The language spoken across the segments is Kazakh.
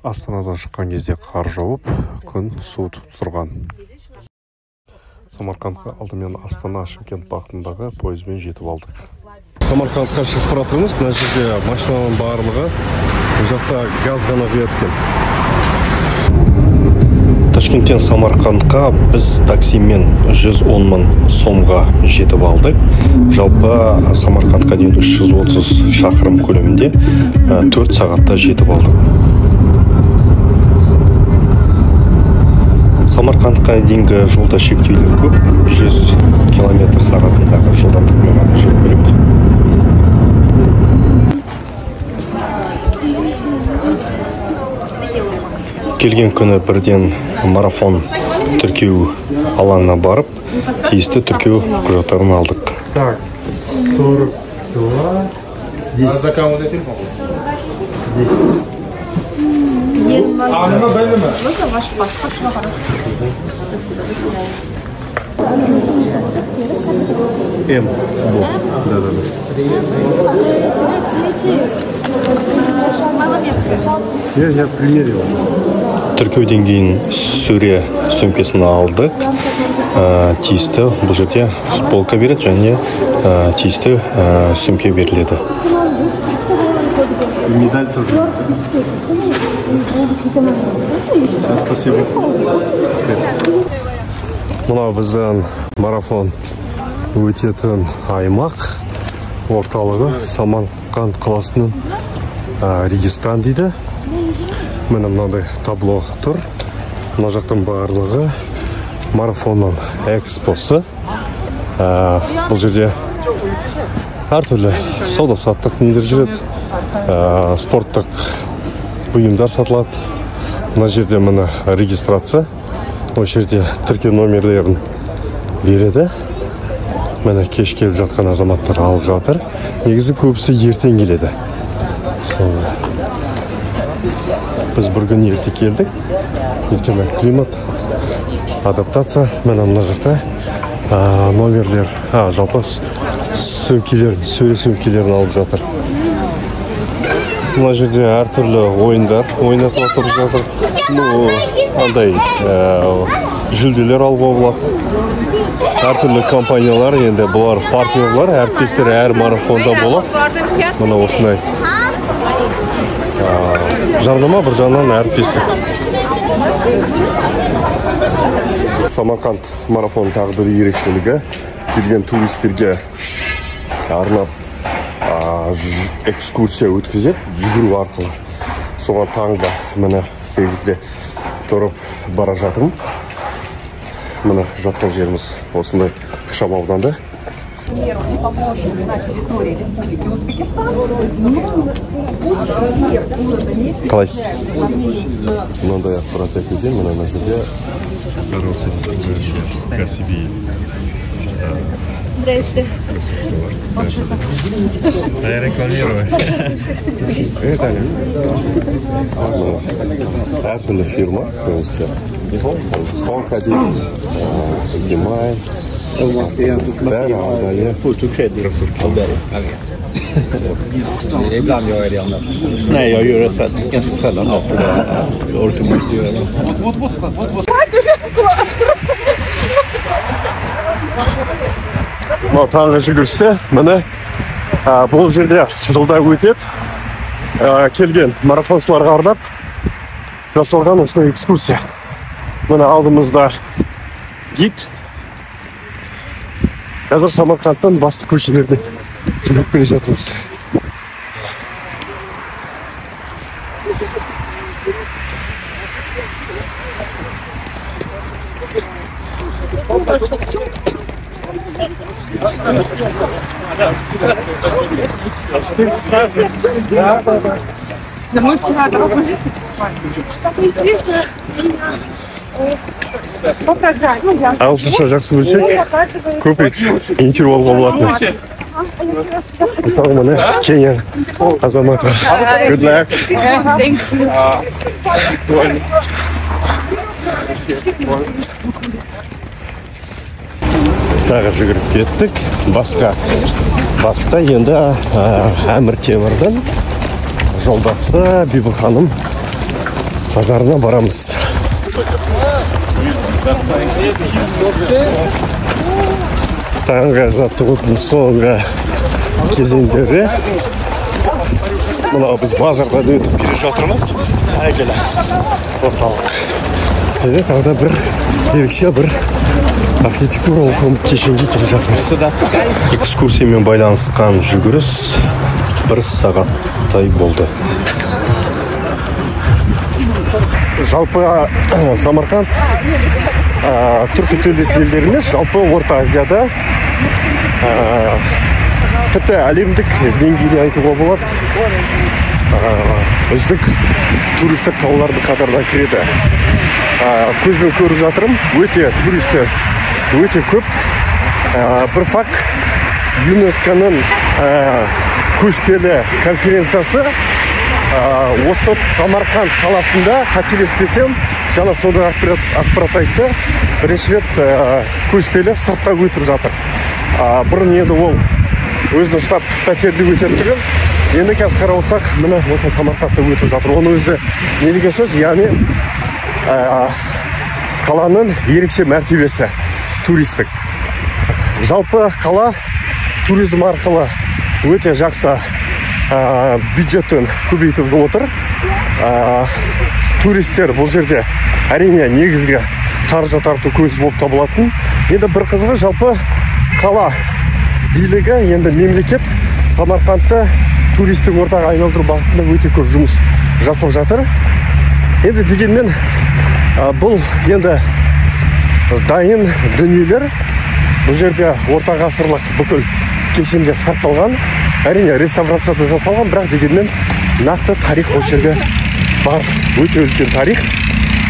Астанадан шыққан кезде қар жауып, күн суытып тұрған. Самарқандқа алдымен Астана-Шымкент бағытындағы пойызбен жетіп алдық. Самарқандқа шығып баратырмыз. Мына жерде машинаның барлығы бұл жақта газ ғана құятын. Ташкенттен Самарқандқа біз таксимен 110 мың сомға жетіп алдық. Жалпы Самарқандқа дейін 330 шақырым көлемінде 4 сағатта жетіп алдық. Самарқандқа дейінгі жолда шектеулер көп. 100 км сағатындағы жылдамдықпен ғана жүру керек. Келген күні бірден марафон тіркеу алаңына барып, тиісті тіркеу құжаттарын алдық. Так, 42, 10. 10. Можно ваш паспорт? Спасибо, до свидания. М. Да. Я примерил. Тіркеуден кейін сөре сөмкесін алдық. Тиісті бұл жерде футболка береді және тиісті сөмке беріледі. Медаль тоже. Спасибо. Мына біздің марафон өтетін аймақ орталығы Самарқанд қаласының Регистан дейді. Міне мынандай табло тұр. Мына жақтың барлығы марафонның экспосы. Бұл жерде әртүрлі сауда-саттық нелер жүреді. Спорттық бұйымдар сатылады. Мына жерде мына регистрация. Осы жерде тіркеу номерлерін береді. Міне кеш келіп жатқан азаматтар алып жатыр. Негізі көбісі ертең келеді. Біз бір күн ерте келдік. Өйткені климат, адаптация. Міне мына жақта номерлер, жалпы сөмкелерін, сөре сөмкелерін алып жатыр. Мына жерде әртүрлі ойындар ойнатып жатыр. Андай жүлделер алуға болады. Әртүрлі компаниялар, енді бұлар партнерлар, әріптестер әр марафонда болады. Мына осындай жарнама бір жағынан әріптестік. Самарқанд марафон тағы бір ерекшелігі, келген туристерге арнап экскурсия өткізеді, жүгіру арқылы. Соған таңда міне 8-де тұрып бара жатырмын. Міне жатқан жеріміз осындай Кышам ауданда. Қалайсыз? Мынандай ақпарат әкелген, мына жерде кәсіби. Здрасте. Я рекламирую. Әртүрлі фирма. Хон ходить, снимаем. Ibland gör jag det annars. Nej, jag gör det ganska sällan då, för jag orkar inte göra det. Таңғы жүгірсе, міне бұл жерде жылда өтеді. Келген марафоншыларға арнап жасалған осындай экскурсия. Міне алдымызда гид. Қазір Самарқандтан басты көшелеріне жүріп келе жатырмыз. Ағылшынша жақсы білсек, көп интервью алуға болады. Мысалы міне Кения азаматы. Good luck. Тағы жүгіріп кеттік. Басқа бағытта енді Әмір Темірдің жолдасы Бибі ханым базарына барамыз. Таңғы жаттығудың соңғы кезеңдері. Мына біз базардан өтіп келе жатырмыз. Әйгілі орталық. Тағда бір ерекше бір архитектуралық кешенге келе жатырмыз. Экскурсиямен байланысқан жүгіріс 1 сағаттай болды. Жалпы Самарқанд түркі тілдес елдер емес, жалпы Орта Азияда тіпті әлемдік деңгейде айтуға болады. Үздік туристік қалалардың қатарына кіреді. Көзбен көріп жатырмын, өте туристер өте көп. Бір факт, ЮНЕСКО-ның көшпелі конференциясы осы Самарқанд қаласында, қателеспесем, жаңа сондай ақпарат айтты, бірінші рет көшпелі сыртта өтіп жатыр. Бұрын енді ол өзінің штаб пәтерде өтіп тұрған, енді қазір қарап отырсақ, міне осы Самарқандта өтіп жатыр. Оны өзі не деген сөз, яғни қаланың ерекше мәртебесі туристік. Жалпы қала туризм арқылы өте жақсы бюджетін көбейтіп отыр. Туристер бұл жерде әрине негізгі қаржы тарту көзі болып табылатын. Енді бір қызығы, жалпы қала билігі, енді мемлекет Самарқандты туристік ортаға айналдыру бағытында өте көп жұмыс жасап жатыр. Енді дегенмен бұл енді дайын дүниелер. Бұл жерде орта ғасырлық бүкіл кешенде сақталған. Әрине реставрацияда жасалған, бірақ дегенмен нақты тарих осы жерде бар. Өте үлкен тарих.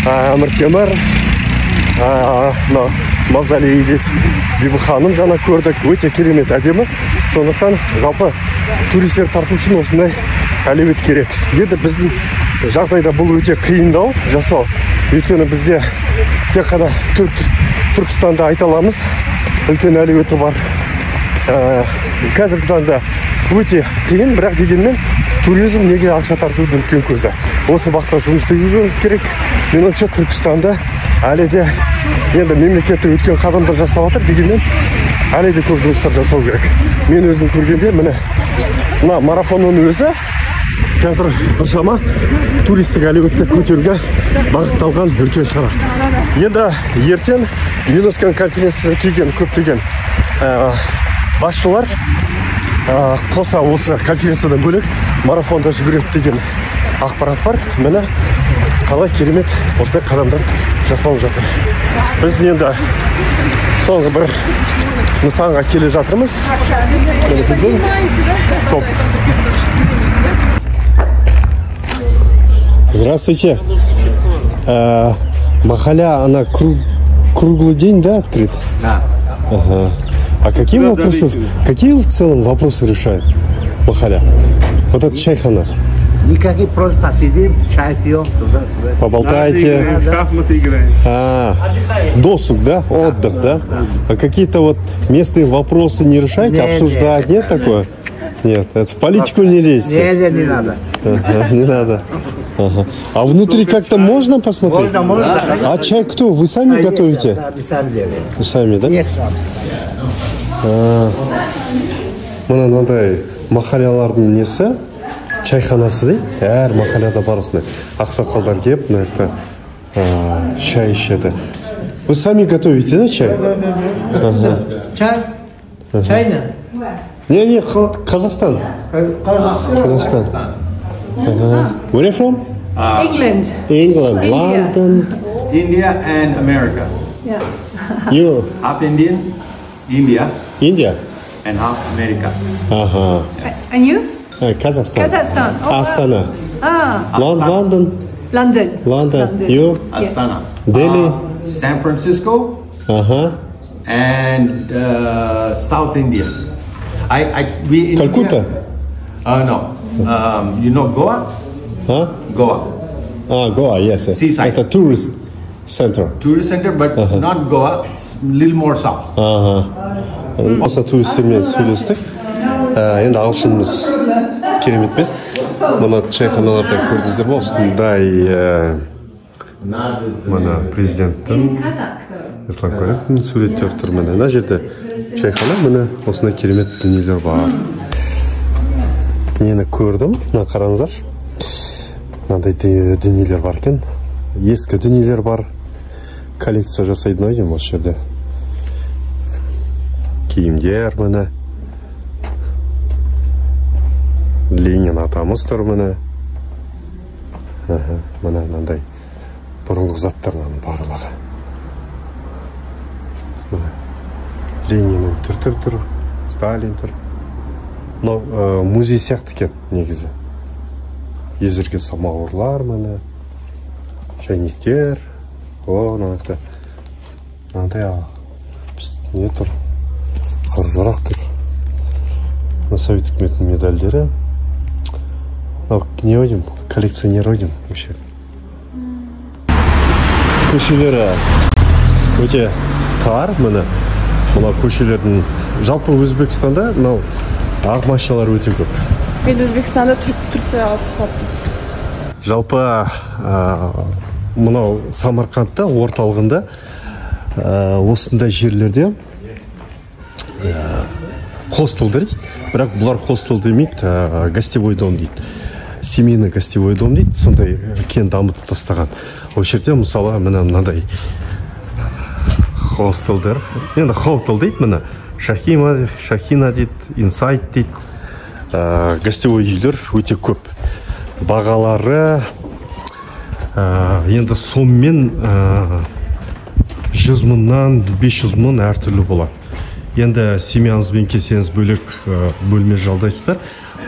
Әмір Темір мавзолейі деп Бибі ханым жаңа көрдік. Өте керемет әдемі. Сондықтан жалпы туристер тарту үшін осындай әлеует керек. Енді біздің жағдайда бұл өте қиындау жасау. Өйткені бізде тек қана Түркістанды айта аламыз. Үлкен әлеуеті бар. Қазіргі таңда өте қиын, бірақ дегенмен туризм неге ақша тартудың үлкен көзі. Осы бағытта жұмыс істеу керек. Меніңше Түркістанда әлі де енді мемлекетті өткен қадамдар жасап жатыр, дегенмен әлі де көп жұмыстар жасау керек. Мен өзім көргенде мына марафонның өзі қазір біршама туристік әлеуетті көтеруге бағытталған үлкен шара. Енді ертең ЮНЕСКО конференциясына келген көптеген басшылар қоса осы конференциядан бөлек марафонда жүгіреді деген ақпарат бар. Міне қалай керемет осындай қадамдар жасалып жатыр. Біз енді соңғы бір нысанға келе жатырмыз. Топ. Здравствуйте. Махаля, она круглый день, да, открыт? Да. Ага. А какие в целом вопросы решает Махаля? Вот это чайхана. Никаких, просто посидим, чай пьем, туда-сюда. Поболтайте. Шахматы играем. Досуг, да? Отдых, да? А какие-то вот местные вопросы не решаете, обсуждать? Нет такое? Нет, это в политику не лезьте. Нет, не надо. Ага, не надо. Ага. А внутри как-то можно посмотреть? Можно. А чай кто? Вы сами готовите? Да, мы сами делаем. Вы сами, да? Нет, Мына мынандай махалялардың несі, чайханасы дейді. Әр махаляда бар осындай. Ақсақалдар келіп, мына жақта чай ішеді. Вы сами готовите, да, чай? Чай? Чайна? Не, Казахстан. Казахстан. Where are you from? England. England, India. London. India and America. Yeah. You? Half Indian, India, India? and half America. And you? Kazakhstan. Kazakhstan. Oh, Astana. Ah, London. London. You? Astana. Delhi. San Francisco and South India. We in Calcutta? India, no. You know Goa? Huh? Goa. Goa, yes. Seaside. It's a tourist center. Tourist center, but not Goa. It's a little more south. Осы туристермен сөйлестік. Енді ағылшынымыз керемет емес. Мұны чайханаларда көрдіңіздер ме? Осындай Мына президенттің, Kazakh though. Ислам Каримовтың суреттері тұр. Мына жерде чайхана, міне осындай керемет дүниелер бар. Нені көрдім, мына қараңыздар. Мынандай дүниелер бар екен. Ескі дүниелер бар. Коллекция жасайды ма екен осы жерде. Киімдер міне. Ленин атамыз тұр міне. Мына мынандай бұрынғы заттарынан барлығы. Лениннің тұр, Сталин тұр. Мынау музей сияқты екен негізі. Езерген самауырлар міне. Шайниктер. Мынандай не тұр? Қаржарақ тұр. Совет үкіметінің медальдері. Не ойдым? Коллекционер ойдым. Көшелері өте тар міне. Мына көшелердің жалпы Өзбекстанда мынау ақ машиналар өте көп. Мен Өзбекстанда Түркия алып қалдым. Жалпы мынау Самарқандта орталығында осындай жерлерде хостел дейді. Бірақ бұлар хостел демейді, гостевой дом дейді. Семейный гостевой дом дейді. Сондай кен дамытып тастаған. Ол жерде мысалы мынандай хостелдер. Енді хостел дейді мына. Шахина дейді, инсайт дейді. Гостевой үйлер өте көп. Бағалары енді соммен 100 мыңнан 500 мың әртүрлі болады. Енді семьяңызбен келсеңіз бөлек бөлме жалдайсыздар.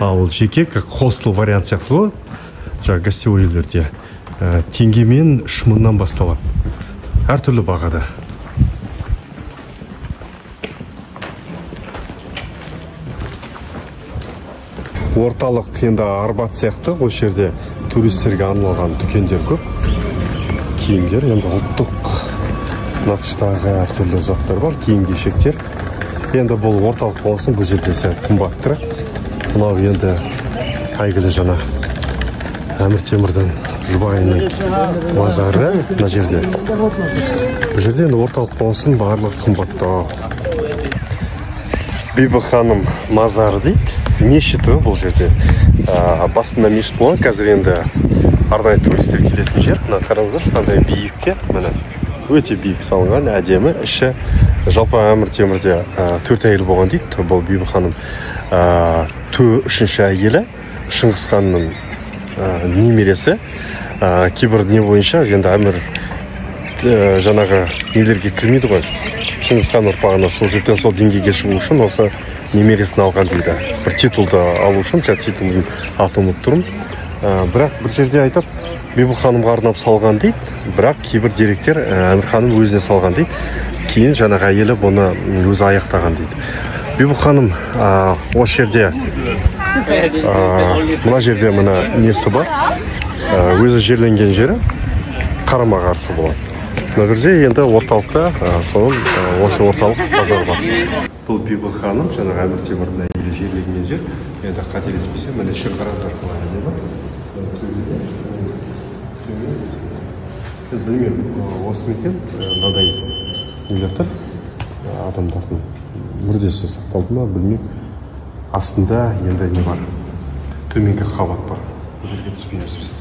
Ал жеке как хостел вариант сияқты ғой. Жаңа гостевой үйлерде теңгемен 3 мыңнан басталады. Әртүрлі бағада. Орталық енді Арбат сияқты, ол жерде туристерге арналған дүкендер көп. Киімдер, енді ұлттық нақыштағы әртүрлі заттар бар, киім-кешектер. Енді бұл орталық болсын, бұл жерде сәл қымбаттырақ. Мынау енді әйгілі жаңа Әмір Темірдің жұбайының мазары мына жерде. Бұл жерде енді орталық болсын, барлығы қымбаттау. Бибі ханым мазары дейді. Мешіті бұл жерде. Басында мешіт болған, қазір енді арнайы туристер келетін жер. Мына қараңыздар, қандай биікте, міне өте биік салынған, әдемі. Іші жалпы Әмір Темірде 4 әйел болған дейді. Бұл Бибі ханым 3-ші әйелі, Шыңғыс ханның немересі. Кейбір не бойынша енді Әмір жаңағы нелерге кірмейді ғой. Шыңғыс хан ұрпағына сол жерден сол деңгейге шығу үшін осы немересін алған дейді. Бір титулды алу үшін, жаңа титулдың атын ұмытып тұрмын. Бірақ бір жерде айтып, Бибі ханымға арнап салған дейді. Бірақ кейбір деректер Әмір ханым өзіне салған дейді. Кейін жаңағы әйелі бұны өзі аяқтаған дейді. Бибі ханым осы жерде мына жерде мына несі бар. Өзі жерленген жері қарама қарсы болады. Мына жерде енді орталықта осы орталық базар бар. Бұл Бибі ханым жаңағы Әмір Темірдің әйелі жерленген жер. Енді қателеспесем, міне шекараздар қалай не бар. Біз білмеймін, осы мекен мынадай нелер тұр. Адамдардың мүрдесі сақталды ма, білмеймін. Астында енді не бар? Төменгі қабат бар. Бұл жерге түспейміз біз.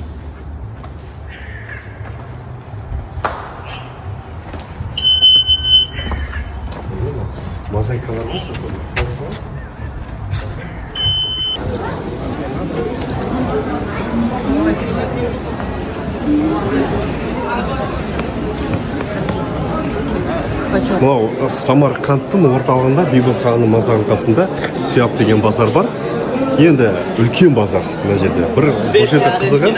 Мозаикалар болса, мынау Самарқандтың орталығында Бибі ханым мазарының қасында Сүйап деген базар бар. Енді үлкен базар мына жерде. Бұл жерде қызығы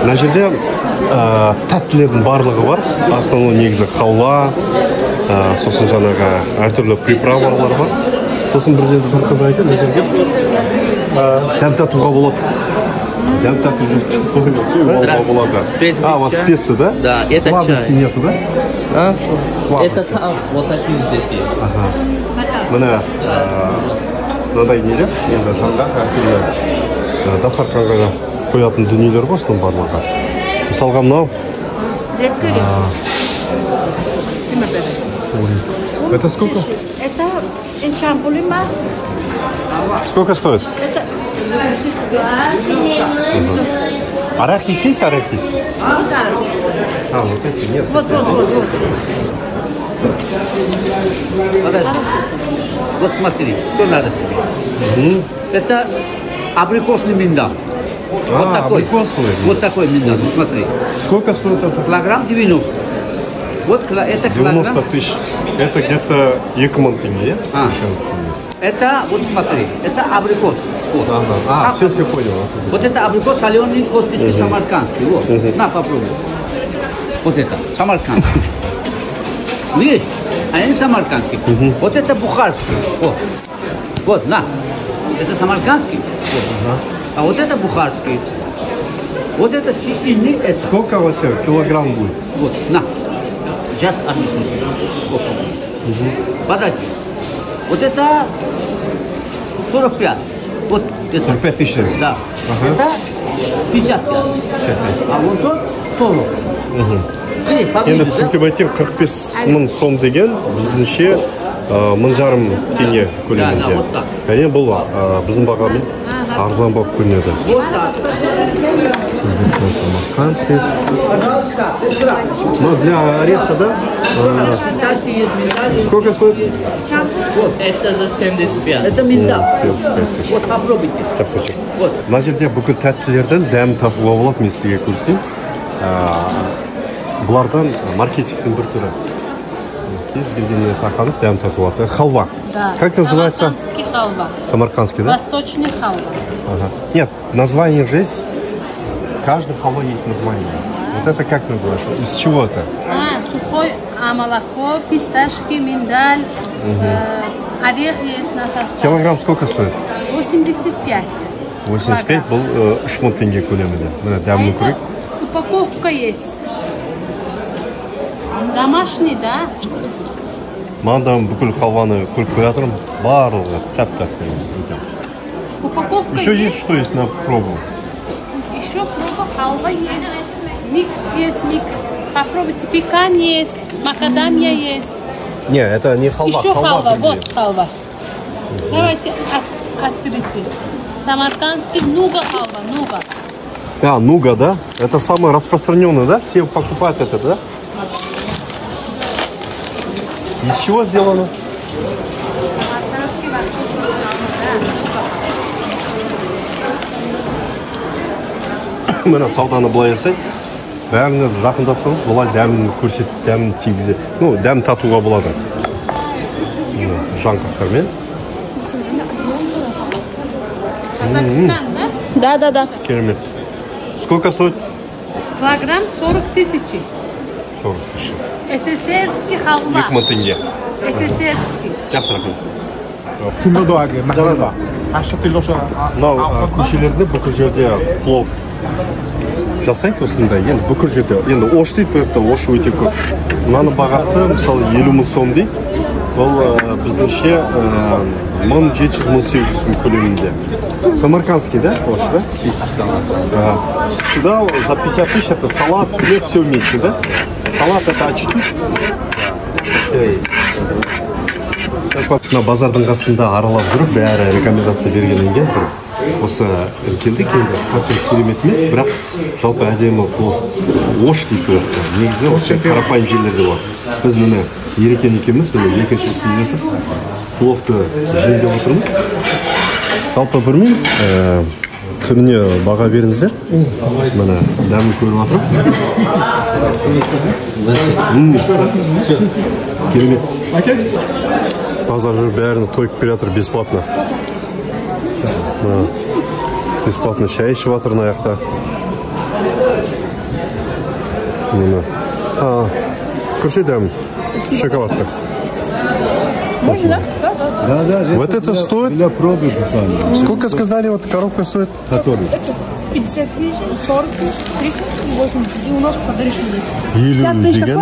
мына жерде тәттілердің барлығы бар. Основной негізі қаула, сосын жаңағы әртүрлі приправалар бар. Сосын бір жерде бір қыз айтты, мына жерге дәм татуға болады. Дәм татуға болады. У вас специи, да? Да, это сладости чай. нету, да? Это там, вот такие здесь есть. Мына мынандай нелер, енді жанға әртүрлі дастарханға қоятын дүниелер ғой осының барлығы. Мысалға мынау. Это сколько? Это энчампулимас. Сколько стоит? Арахис есть, арахис? Вот эти нет. Вот. Вот смотри, что надо тебе. Это абрикосный миндаль. Вот такой. Абрикосовый. Вот такой миндаль, смотри. Сколько стоит это? Килограмм 90. Вот это килограмм. 90 тысяч. Это где-то 2,000 тенге. Это, вот смотри, это абрикос. Вот. Все понял. Вот это абрикос, соленый косточки самаркандский. Вот, на попробуй. Вот это, самаркандский. Видишь? Они самаркандские. Вот это бухарский. Вот, на. Это самаркандский. Вот. А вот это бухарский. Вот это чеченный. Это. Сколько вообще килограмм будет? Вот, на. Сейчас объясню. Сколько будет. Подожди. Вот это 45. Вот это. 45 тысяч. Да. Это 55. А вот тот 40. Енді түсінкеп айтайын, 45 мың сом деген біздіңше 1,5 теңге көлемінде. Әне бұл біздің бағамен арзан болып көрінеді. Но для ореха, да? Сколько стоит? Это за 75. Это миндаль. Вот попробуйте. Мына жерде бүкіл тәттілерден дәм татуға болады, мен сізге көрсетейін. Бұлардан маркетингтің бір түрі. Кез келгеніне тақанып дәм татуаты. Халва. Да. Как называется? Самаркандский халва. Самаркандский, да? Восточный халва. Ага. Нет, название же есть. Каждый халва есть название. Вот это как называется? Из чего это? Сухой молоко, писташки, миндаль, орех есть на состав. Килограмм сколько стоит? 85. 85 был 3,000 тенге көлемінде. Мына дәмді көрейік. Упаковка есть. Домашний, да? Маған бүкіл халваны көріп келе жатырмын. Барлығы тәп-тәтті. Упаковка Еще есть что есть на пробу? Еще проба халва есть. Микс есть, микс. Попробуйте, пекан есть, макадамия есть. Не, это не халва. Еще халва, вот халва. Давайте открытие. Самаркандский нуга халва, нуга. Нуга, да? Это самое распространенное, да? Все покупают это, да? Из чего сделано? Самаркандский восточный халва, да. Мына сауданы былай жасайды. Бәріңіз жақындасаңыз, бұлай дәмін көрсетіп, дәмін тигізеді. Ну, дәм татуға болады. Жаңғақтармен. Казахстан, да? Да. Керемет. Сколько стоит? Килограмм 40 тысяч. 40 тысяч. СССРский халва. 2,000 тенге. СССРский. Жақсы рахмет. Мынау Мынау көшелерде бүкіл жерде плов жасайды осындай. Енді бүкіл жерде. Енді ош дейді, бұл жақта ош өте көп. Мынаның бағасы мысалы 50 мың сом дейді. Бұл біздіңше 1700-1800 мың көлемінде. Самаркандский, да? Ош, да? Сюда за 50 тысяч это салат, хлеб, все вместе, да? Салат это чуть-чуть. На базардың қасында аралап жүріп, бәрі рекомендация бергеннен кейін осы келдік енді қартел керемет емес, бірақ жалпы әдемі плов ош дейді. Негізі осы қарапайым жерлерде бар. Біз міне Ерекен екеуміз міне екінші кездесіп пловты жемдеп отырмыз. Жалпы білмеймін, күніне баға беріңіздер. Міне дәмін көріп отырып. Керемет. Таза жүріп бәрін тойып келе жатыр бесплатно. Бесплатно шай ішіп жатыр мына жақта. Көрсе дәмін. Шоколадты. Можно? Да. Вот это стоит? Для пробы. Сколько сказали, вот коробка стоит? Который? 50 тысяч, 40 тысяч, 30, 80. И у нас подарочный есть. 50 деген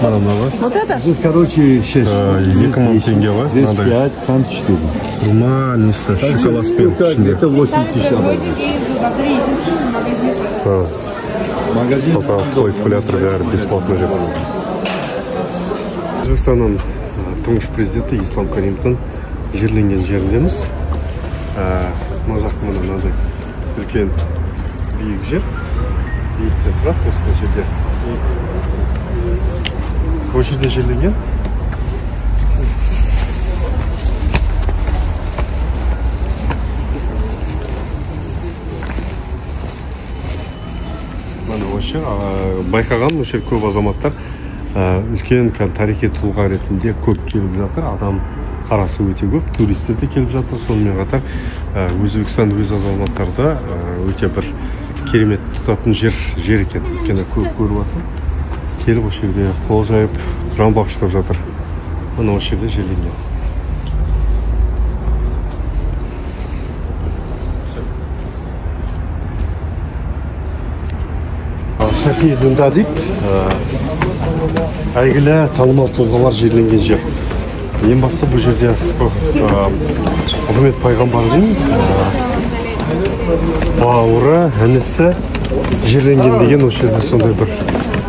мынау Вот это? Здесь, короче, 6. 2000 теңге ғой. Здесь 5, там 4. Құрма несі шоколадпен ішінде. Это 8 тысяч. Магазин. Той калькулятор бәрі бесплатно жеп. Өзбекстанның тұңғыш президенті Ислам Каримовтың жерленген жеріндеміз. Мына жақ мынандай үлкен биік жер. Биіктен тұрады осындай жерде. Осы жерде жерленген. Осы байқаған осы көп азаматтар үлкен тарихи тұлға ретінде көп келіп жатыр. Адам қарасы өте көп, туристер де келіп жатыр. Сонымен қатар Өзбекстан өз азаматтарда өте бір керемет тұтатын жер екен. Өйткені көп көріп жатыр. Келіп осы жерде қол жайып, құран бағыштап жатыр. Мына осы жерде жерленген. Шахи Зинда дейді, әйгілі танымал тұлғалар жерленген жер. Ең басты бұл жерде Мұхаммед пайғамбардың бауыры, інісі жерленген деген осы жерде сондай бір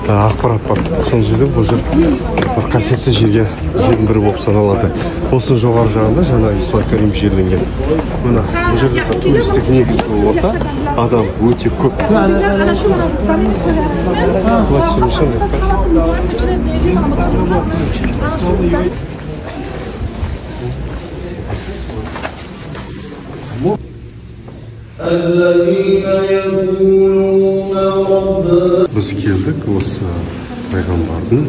ақпарат бар. Сол жерде бұл жер бір қасиетті жердің бірі болып саналады. Осының жоғары жағында жаңа Ислам Каримов жерленген. Мына бұл жерде туристік негіз болып отыр. Адам өте көп. Біз келдік осы пайғамбардың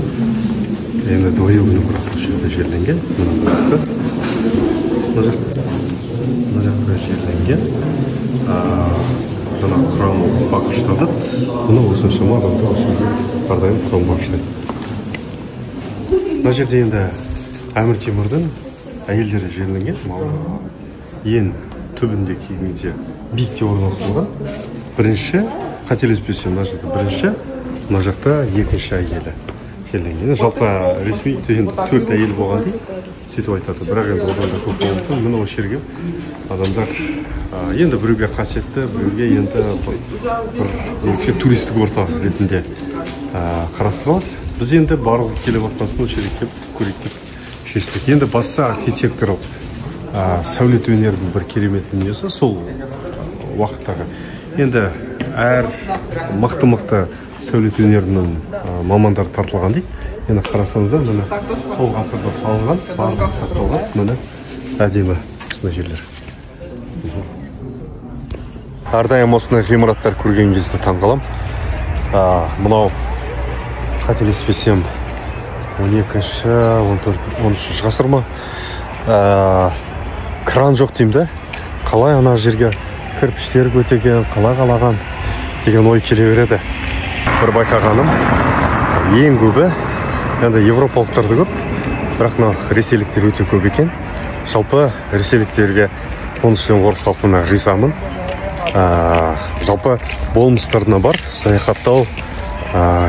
енді дойы күні бұрақта жерде жерленген. Мына жақта жерленген. Жаңа құран бағыштады. Бұны осыншама адамды осы әрдайым құран бағыштайды. Мына жерде енді Әмір Темірдің әйелдері жерленген. Ең түбінде кейінде биікте орналастырылған. Бірінші, қателеспесем, мына жерде бірінші, мына жақта екінші әйелі жерленген. Жалпы ресми енді 4 әйел болған дейді, сөйтіп айтады. Бірақ енді одан да көп болғандықтан мына осы жерге адамдар енді біреуге қасиетті, біреуге енді бір туристік орта ретінде қарастырылады. Біз енді барлық келіп жатқасын осы жерге келіп көрейік деп шештік. Енді басқа архитекторлық сәулет өнердің бір керемет дүниесі сол уақыттағы. Енді әр мықты сәулет өнерінің мамандар тартылған дейді. Енді қарасаңыздар, міне сол ғасырда салынған, барлығы сақталған, міне әдемі осындай жерлер. Әрдайым осындай ғимараттар көрген кезде таңғаламын. Мынау қателеспесем 12-13 ғасыр ма? Кран жоқ деймін да. Қалай ана жерге кірпіштер көтеген, қалай қалаған деген ой келе береді. Бір байқағаным, ең көбі енді европалықтарды көп, бірақ ресейліктер өте көп екен. Жалпы ресейліктерге оның ішінен орыс халқына ризамын. Жалпы болмыстарына бар, саяхаттау,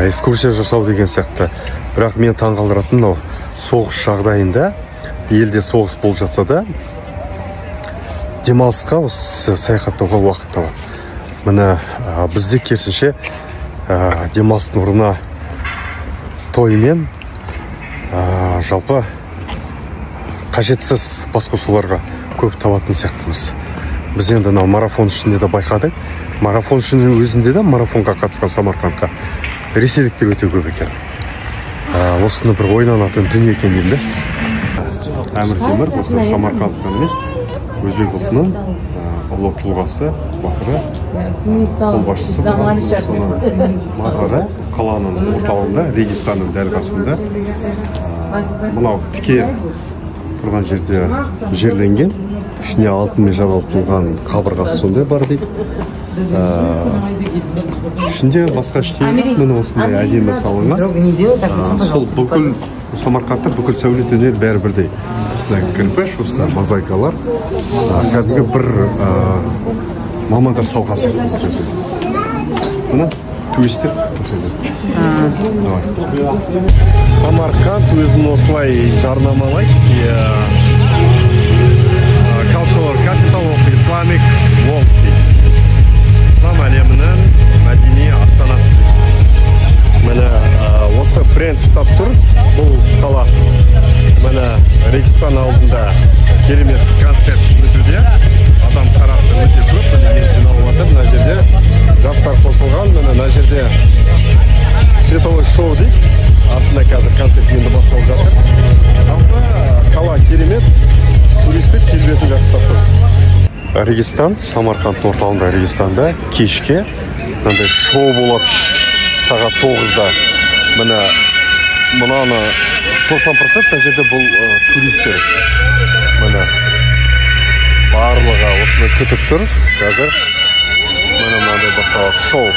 экскурсия жасау деген сияқты. Бірақ мен таңғалдыратын соғыс жағдайында, елде соғыс болып жатса да, демалысқа осы саяхаттауға уақыт табады. Міне бізде керісінше демалыстың орнына тоймен жалпы қажетсіз басқосуларға көп табатын сияқтымыз. Біз енді марафон ішінде де байқадық. Марафон ішінде өзінде де марафонға қатысқан Самарқандқа ресейліктер өте көп екен. Осыны бір ойланатын дүние екен деймін. Әмір Темір осы Самарқандтан емес, өзбек ұлтының ұлы тұлғасы, батыры, қолбасшысы болған мазары қаланың орталығында, Регистанның дәл қасында. Мынау тіке тұрған жерде жерленген, ішіне алтынмен жаралтылған қабырғасы сондай бар дейді. Ішінде басқа ештеңе жоқ, міне осындай әдемі салынған. Сол бүкіл Самарқандта бүкіл сәулет өнер бәрі бірдей. Осындай кірпіш, осындай мозаикалар. Кәдімгі бір мамандар салған сияқты. Мына туристер. Самарқанд өзін осылай жарнамалайды. Cultural Capital of Islamic World. Ислам әлемінің мәдени астанасы. Міне осы бренд ұстап тұр. Бұл қала. Міне Регистан алдында керемет концерт өтуде. Адам қарасы өте көп. Міне мен жиналып жатыр. Мына жерде жастар қосылған. Мына жерде световой шоу дейді. Астында қазір концерт енді басталып жатыр. Алда қала керемет. Туристік келбетін жақсылап тұр. Регистан, Самарқанд орталығында Регистанда кешке мынандай шоу болады. Сағат 9-да. Міне мынаны 90% мына жерде бұл туристер. Міне барлығы осыны күтіп тұр. Қазір міне мынандай басталады шоу.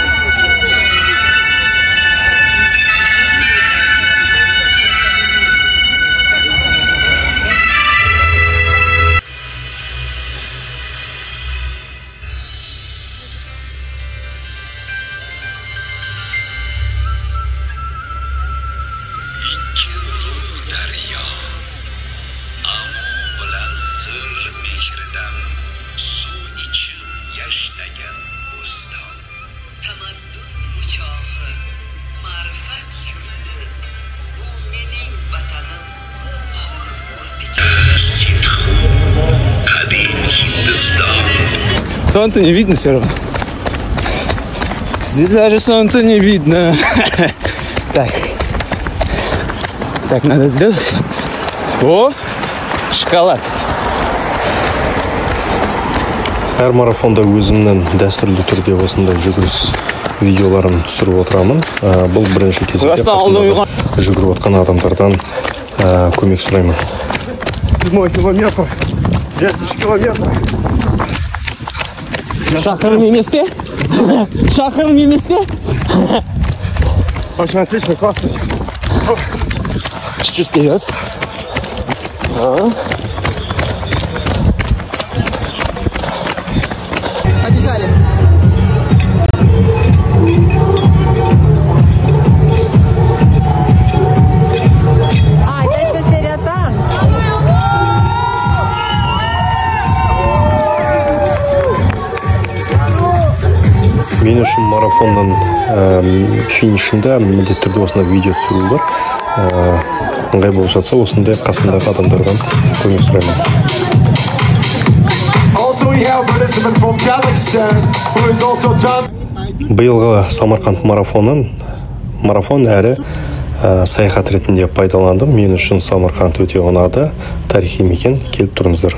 Солнце не видно все равно. Здесь даже солнце не видно. Так надо сделать. О, шоколад. Әр марафонда өзімнің дәстүрлі түрде осындай жүгіріс видеоларын түсіріп отырамын. Бұл бірінші кезекте қасымдағы жүгіріп отқан адамдардан көмек сұраймын. 7 километр. 70 километр. Шақырым емес пе? Шақырым емес пе? Очень отлично, классно. Чуть-чуть вперед. Побежали. Дальше серия там. Мен үшін марафонның финишінде міндетті түрде осындай видео түсіру бар. Ыңғай болып жатса, осындай қасындағы адамдардан көмек сұраймын. Биылғы Самарқанд марафон әрі саяхат ретінде пайдаландым. Мен үшін Самарқанд өте ұнады. Тарихи мекен, келіп тұрыңыздар.